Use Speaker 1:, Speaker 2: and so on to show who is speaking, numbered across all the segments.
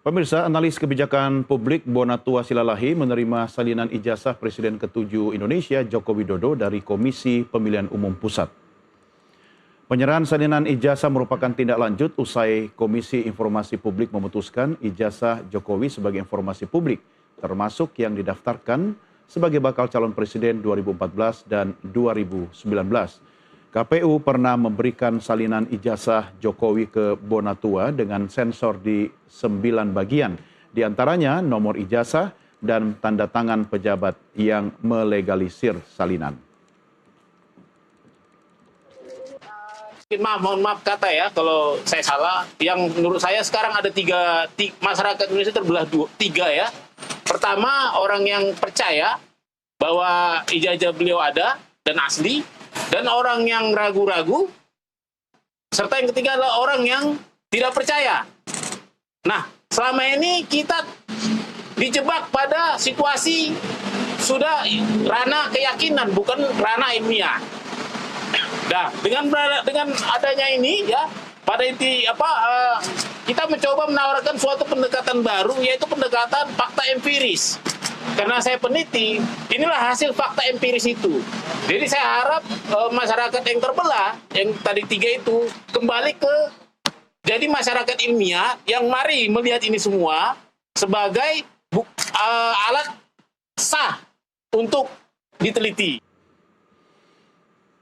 Speaker 1: Pemirsa, analis kebijakan publik Bonatua Silalahi menerima salinan ijazah Presiden ke-7 Indonesia Joko Widodo dari Komisi Pemilihan Umum Pusat. Penyerahan salinan ijazah merupakan tindak lanjut usai Komisi Informasi Publik memutuskan ijazah Jokowi sebagai informasi publik, termasuk yang didaftarkan sebagai bakal calon presiden 2014 dan 2019. KPU pernah memberikan salinan ijazah Jokowi ke Bonatua dengan sensor di 9 bagian, di antaranya nomor ijazah dan tanda tangan pejabat yang melegalisir salinan.
Speaker 2: Mohon maaf kata ya kalau saya salah. Yang menurut saya sekarang ada masyarakat Indonesia terbelah tiga ya. Pertama, orang yang percaya bahwa ijazah beliau ada dan asli, dan orang yang ragu-ragu, serta yang ketiga adalah orang yang tidak percaya. Nah, selama ini kita dijebak pada situasi sudah ranah keyakinan, bukan ranah ilmiah. Nah, dengan adanya ini ya, pada inti kita mencoba menawarkan suatu pendekatan baru, yaitu pendekatan fakta empiris. Karena saya peneliti, inilah hasil fakta empiris itu. Jadi saya harap masyarakat yang terbelah, yang tadi tiga itu, kembali ke jadi masyarakat ilmiah yang mari melihat ini semua sebagai alat sah untuk diteliti.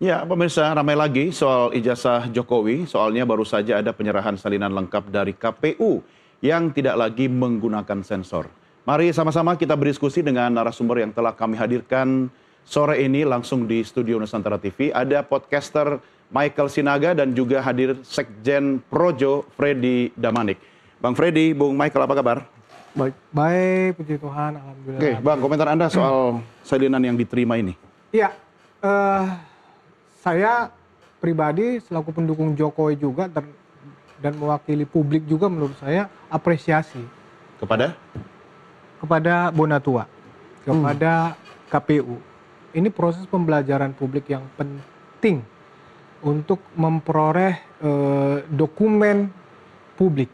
Speaker 1: Ya, pemirsa, ramai lagi soal ijazah Jokowi. Soalnya baru saja ada penyerahan salinan lengkap dari KPU yang tidak lagi menggunakan sensor. Mari sama-sama kita berdiskusi dengan narasumber yang telah kami hadirkan sore ini langsung di Studio Nusantara TV. Ada podcaster Michael Sinaga dan juga hadir Sekjen Projo Freddy Damanik. Bang Freddy, Bung Michael, apa kabar?
Speaker 3: Baik, puji Tuhan, alhamdulillah.
Speaker 1: Oke, Bang, komentar Anda soal salinan yang diterima ini.
Speaker 3: Iya, saya pribadi selaku pendukung Jokowi juga dan mewakili publik juga menurut saya apresiasi kepada Bonatua, kepada KPU. Ini proses pembelajaran publik yang penting untuk memperoleh dokumen publik.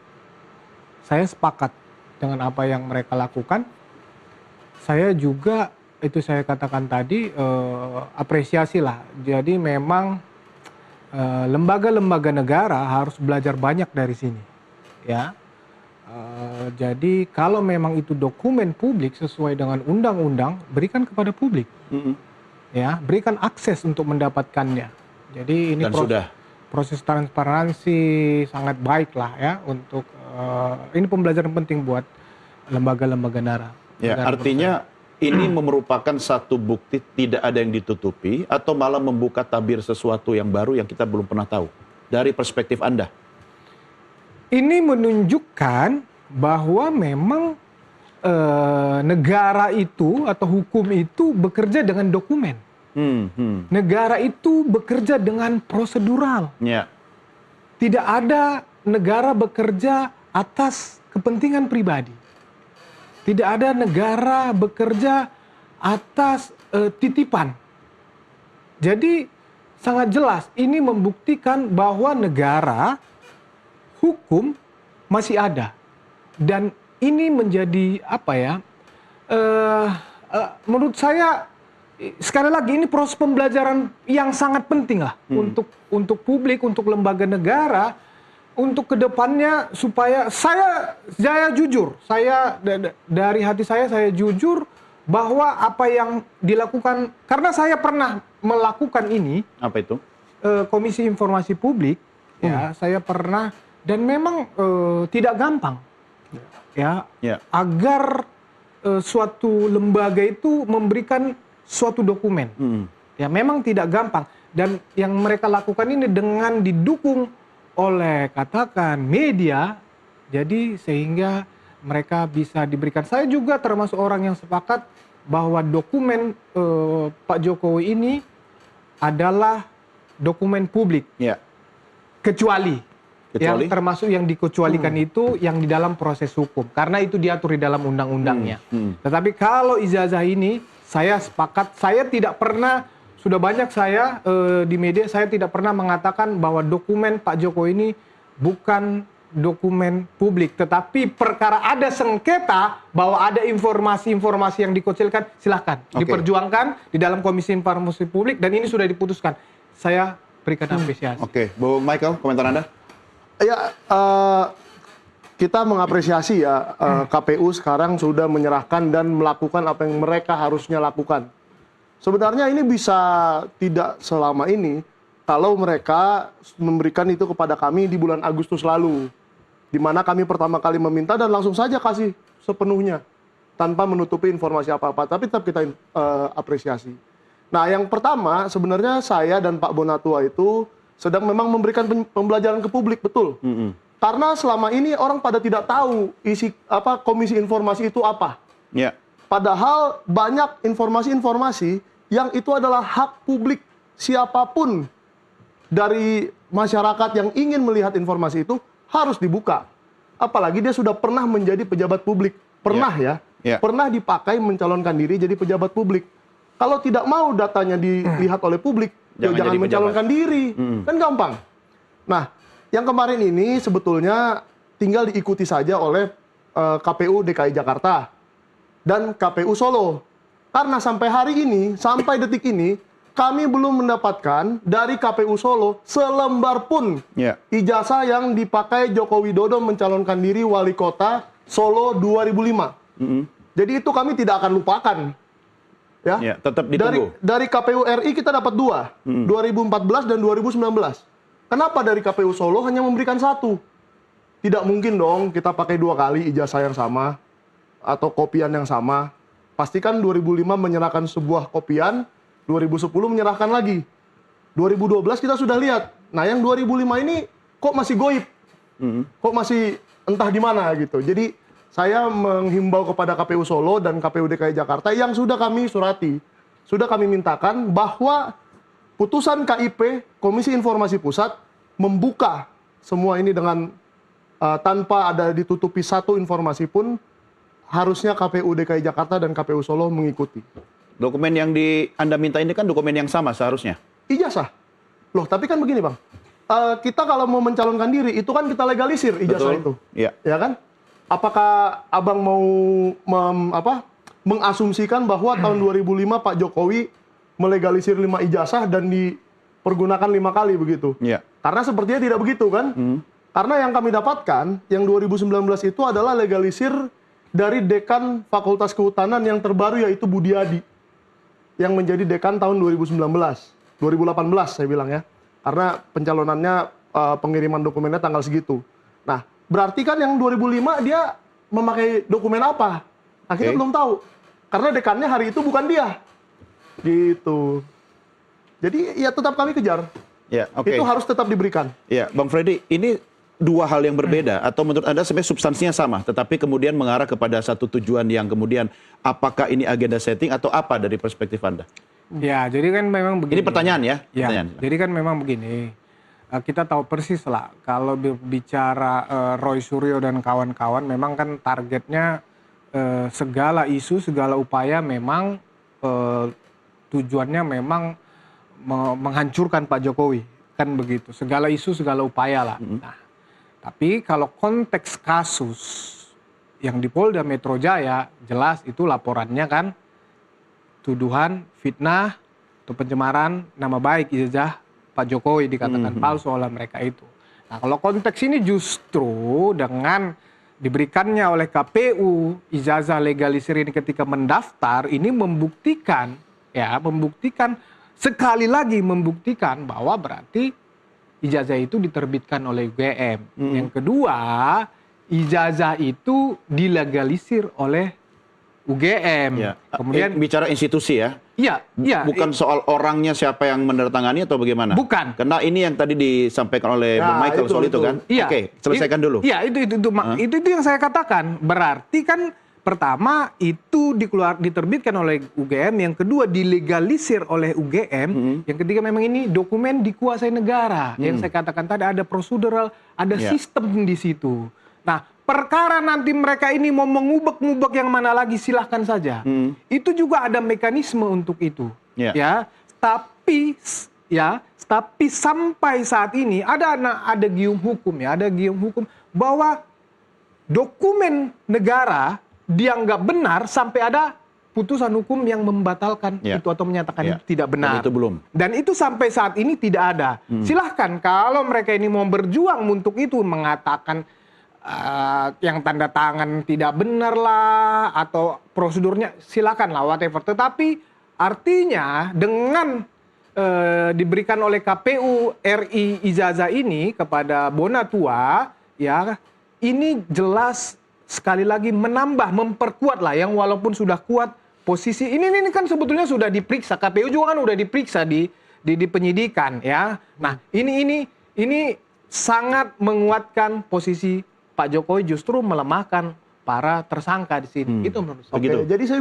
Speaker 3: Saya sepakat dengan apa yang mereka lakukan. Saya juga, itu saya katakan tadi, apresiasi lah. Jadi memang lembaga-lembaga negara harus belajar banyak dari sini. Ya. Jadi kalau memang itu dokumen publik sesuai dengan undang-undang, berikan kepada publik. Ya, berikan akses untuk mendapatkannya. Jadi ini proses transparansi sangat baik lah ya untuk ini pembelajaran penting buat lembaga-lembaga negara.
Speaker 1: Ya, artinya ini merupakan satu bukti tidak ada yang ditutupi atau malah membuka tabir sesuatu yang baru yang kita belum pernah tahu dari perspektif Anda.
Speaker 3: Ini menunjukkan bahwa memang negara itu atau hukum itu bekerja dengan dokumen. Negara itu bekerja dengan prosedural.
Speaker 1: Ya.
Speaker 3: Tidak ada negara bekerja atas kepentingan pribadi. Tidak ada negara bekerja atas titipan. Jadi sangat jelas ini membuktikan bahwa negara hukum masih ada. Dan ini menjadi menurut saya sekali lagi ini proses pembelajaran yang sangat penting lah untuk publik, untuk lembaga negara, untuk kedepannya supaya saya jujur, dari hati saya jujur bahwa apa yang dilakukan, karena saya pernah melakukan ini.
Speaker 1: Apa itu?
Speaker 3: Komisi Informasi Publik, ya saya pernah, dan memang tidak gampang, ya. Agar suatu lembaga itu memberikan suatu dokumen, ya memang tidak gampang, dan yang mereka lakukan ini dengan didukung oleh katakan media, jadi sehingga mereka bisa diberikan. Saya juga termasuk orang yang sepakat bahwa dokumen Pak Jokowi ini adalah dokumen publik, kecuali yang termasuk yang dikecualikan itu yang di dalam proses hukum, karena itu diatur di dalam undang-undangnya. Tetapi kalau ijazah ini, saya sepakat, saya tidak pernah, sudah banyak saya di media, saya tidak pernah mengatakan bahwa dokumen Pak Jokowi ini bukan dokumen publik, tetapi perkara ada sengketa bahwa ada informasi-informasi yang dikucilkan, silahkan diperjuangkan di dalam Komisi Informasi Publik dan ini sudah diputuskan. Saya berikan apresiasi.
Speaker 1: Oke, Bu Michael, komentar Anda?
Speaker 4: Ya, kita mengapresiasi ya KPU sekarang sudah menyerahkan dan melakukan apa yang mereka harusnya lakukan. Sebenarnya ini bisa tidak selama ini kalau mereka memberikan itu kepada kami di bulan Agustus lalu, di mana kami pertama kali meminta dan langsung saja kasih sepenuhnya tanpa menutupi informasi apa-apa, tapi tetap kita apresiasi. Nah, yang pertama sebenarnya saya dan Pak Bonatua itu sedang memang memberikan pembelajaran ke publik, betul. Karena selama ini orang pada tidak tahu isi apa komisi informasi itu apa.
Speaker 1: Ya.
Speaker 4: Padahal banyak informasi-informasi yang itu adalah hak publik siapapun dari masyarakat yang ingin melihat informasi itu harus dibuka. Apalagi dia sudah pernah menjadi pejabat publik. Pernah pernah dipakai mencalonkan diri jadi pejabat publik. Kalau tidak mau datanya dilihat oleh publik, jangan mencalonkan diri. Kan gampang. Nah, yang kemarin ini sebetulnya tinggal diikuti saja oleh KPU DKI Jakarta dan KPU Solo. Karena sampai hari ini, sampai detik ini, kami belum mendapatkan dari KPU Solo selembar pun ijazah yang dipakai Joko Widodo mencalonkan diri wali kota Solo 2005. Jadi itu kami tidak akan lupakan. Ya,
Speaker 1: tetap ditunggu.
Speaker 4: Dari KPU RI kita dapat 2, 2014 dan 2019. Kenapa dari KPU Solo hanya memberikan 1? Tidak mungkin dong kita pakai 2 kali ijazah yang sama atau kopian yang sama. Pastikan 2005 menyerahkan sebuah kopian, 2010 menyerahkan lagi. 2012 kita sudah lihat. Nah, yang 2005 ini kok masih goib? Kok masih entah di mana gitu. Jadi saya menghimbau kepada KPU Solo dan KPU DKI Jakarta yang sudah kami surati, sudah kami mintakan bahwa putusan KIP, Komisi Informasi Pusat, membuka semua ini dengan tanpa ada ditutupi satu informasi pun, harusnya KPU DKI Jakarta dan KPU Solo mengikuti.
Speaker 1: Dokumen yang Anda minta ini kan dokumen yang sama seharusnya?
Speaker 4: Ijazah. Loh, tapi kan begini Bang, kita kalau mau mencalonkan diri, itu kan kita legalisir ijazah itu.
Speaker 1: Iya.
Speaker 4: Ya kan? Apakah Abang mau mengasumsikan bahwa tahun 2005 Pak Jokowi melegalisir 5 ijazah dan dipergunakan 5 kali begitu.
Speaker 1: Iya.
Speaker 4: Karena sepertinya tidak begitu kan? Karena yang kami dapatkan, yang 2019 itu adalah legalisir dari dekan Fakultas Kehutanan yang terbaru yaitu Budiadi. Yang menjadi dekan tahun 2019. 2018 saya bilang ya. Karena pencalonannya pengiriman dokumennya tanggal segitu. Nah, berarti kan yang 2005 dia memakai dokumen apa? Akhirnya belum tahu. Karena dekannya hari itu bukan dia. Gitu. Jadi ya tetap kami kejar.
Speaker 1: Ya,
Speaker 4: Itu harus tetap diberikan.
Speaker 1: Ya, Bang Freddy, ini dua hal yang berbeda atau menurut Anda sebenarnya substansinya sama, tetapi kemudian mengarah kepada satu tujuan yang kemudian apakah ini agenda setting atau apa dari perspektif Anda?
Speaker 3: Ya, jadi kan memang begini.
Speaker 1: Ini pertanyaan ya?
Speaker 3: Ya,
Speaker 1: Pertanyaan.
Speaker 3: jadi kan memang begini. Kita tahu persis lah kalau bicara Roy Suryo dan kawan-kawan memang kan targetnya segala isu, segala upaya memang tujuannya memang menghancurkan Pak Jokowi, kan begitu. Segala isu, segala upaya lah. Nah, tapi kalau konteks kasus yang di Polda Metro Jaya, jelas itu laporannya kan tuduhan fitnah atau pencemaran nama baik ijazah Pak Jokowi dikatakan palsu oleh mereka itu. Nah, kalau konteks ini justru dengan diberikannya oleh KPU ijazah legalisir ini ketika mendaftar ini membuktikan sekali lagi membuktikan bahwa berarti ijazah itu diterbitkan oleh UGM. Yang kedua, ijazah itu dilegalisir oleh UGM.
Speaker 1: Ya.
Speaker 3: Kemudian
Speaker 1: bicara institusi ya?
Speaker 3: Iya.
Speaker 1: Bukan soal orangnya siapa yang menandatangani atau bagaimana?
Speaker 3: Bukan.
Speaker 1: Karena ini yang tadi disampaikan oleh Bung Michael soal itu kan?
Speaker 3: Iya.
Speaker 1: Oke, selesaikan dulu.
Speaker 3: Iya, itu yang saya katakan. Berarti kan pertama itu diterbitkan oleh UGM, yang kedua dilegalisir oleh UGM, yang ketiga memang ini dokumen dikuasai negara. Yang saya katakan tadi ada prosedural, ada sistem di situ. Nah, perkara nanti mereka ini mau mengubek-ngubek yang mana lagi silahkan saja. Itu juga ada mekanisme untuk itu. Ya, tapi sampai saat ini ada gium hukum ya, ada gium hukum bahwa dokumen negara dianggap benar sampai ada putusan hukum yang membatalkan itu atau menyatakan itu tidak benar.
Speaker 1: Dan itu belum.
Speaker 3: Dan itu sampai saat ini tidak ada. Silahkan kalau mereka ini mau berjuang untuk itu, mengatakan yang tanda tangan tidak benar lah atau prosedurnya, silakan lah whatever. Tetapi artinya dengan diberikan oleh KPU RI ijazah ini kepada Bonatua, ya ini jelas sekali lagi menambah, memperkuat lah yang walaupun sudah kuat posisi ini kan sebetulnya sudah diperiksa, KPU juga kan sudah diperiksa di penyidikan, ya. Nah ini sangat menguatkan posisi Pak Jokowi, justru melemahkan para tersangka di sini. Itu menurut saya.
Speaker 4: Jadi saya